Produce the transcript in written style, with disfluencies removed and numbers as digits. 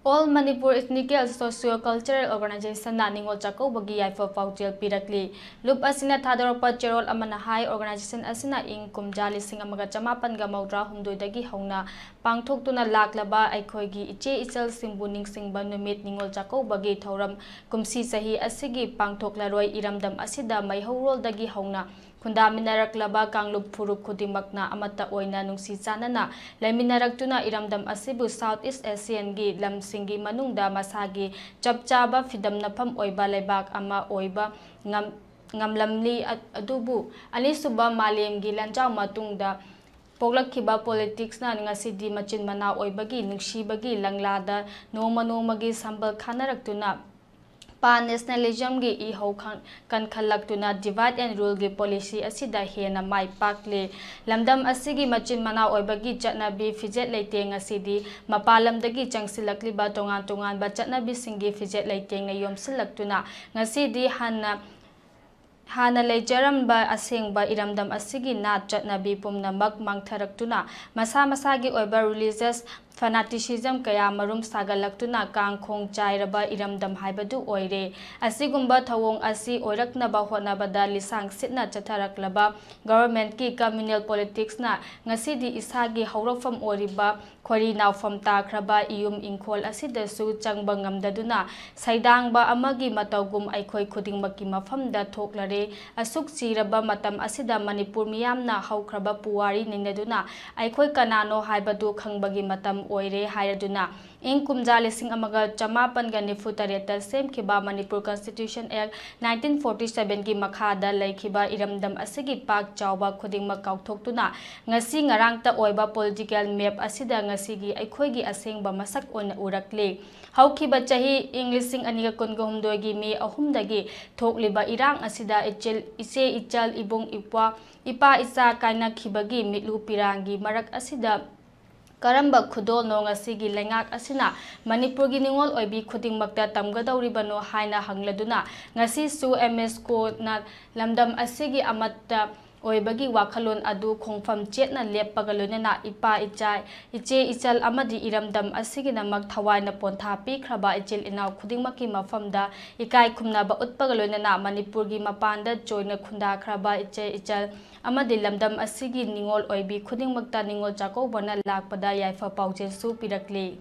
All Manipur Ethnical Socio-Cultural Organization na Ningol Chakobagi Yaifa Pautil Pirakli. Lup asina Thadoropa Cherol Amanahai Organization asina ing kumjali singa maga chamapan ga maudra humdoidagi hauna pangthok tuna laklaba aikhoigi iche ichal simbuning singba numit Ningol Chakobagi thauram kumsi sahi asigi pangthok laroi iramdam asida maihorol dagi hauna Kundaminaraklaba Kanglup Puruk Kudimakna Amata Oina Nungsi Chanana Laminaraktuna Iramdam Asibu Southeast Asian gi Lamsingi Manungda Masagi Chapchaba Fidam Napam Oiba Lebak Ama Oiba Ngamlamli Adubu Alisuba Malem gi Lanjaw Matungda Poglakkiba politics na ngasidi machin mana oibagi nungsibagi langlada nomagi sambal khanaraktuna Pan nationalism gi I ho kan khalaktuna divide and rule gi policy asida hena mai pakle lamdam asigi machin mana oibagi chatnabi fijet leiteng asidi mapalamdagi changsilakliba tongan ba chatnabi singi fijet leiteng na yomsilaktuna ngasidi Hana lejaram ba asing ba iramdam asigi na chatnabi pumnamak mangtharaktuna masa-masagi oiba religious fanaticism kaya marum sagalaktuna kangkhong chairaba iramdam haibadu oire asigumba thawong asi oiraknaba honabada lisang sitna chatharaklaba government ki communal politics na ngasidi isagi haurakfam oriba khori nawfam takraba iyum ingkhol asidasu changba ngamdaduna saidangba amagi matawgum aikhoi khudingmaki mafamda thoklare asuk chiraba matam asida Manipur miyamna haukraba puwari ninaduna aikhoi kanano haibadu khangbagi matam oire hairaduna ing kumjali sing amaga chamapan ga nifutareta semkhiba Manipur Constitution Act 1947 gi makhada laikhiba iramdam asigi pak chawba khudingma kauthokhtuna ngasi ngarangta oiba political map asida ngasigi aikhoigi asengba masak ona urakle haukhiba chahi Englishing aniga kongomdoi gi me ahumdagi thokliba irang asida ichal ibung ipa isa kaina khibagi mitlu pirangi marak asida Karamba khudol no ngasigi lengak asina Manipur gi ningol oibi khudingmakta tamgadawribano haina hangladuna ngasi su MS ko na lamdam asigi amatta oibagi wakhalon adu khongfam chetna leppagalona ipa iche ichal amadi iramdam asigi namak thawai na pontha pi khraba ichil inaw khudingmaki mafamda ikai khumnaba utpagalona Manipur gi mapanda joina khunda khraba ichal amadi lamdam asigi ningol oibi khudingmakta Ningol Chakobana lakpada yaifa pauchen su pirakle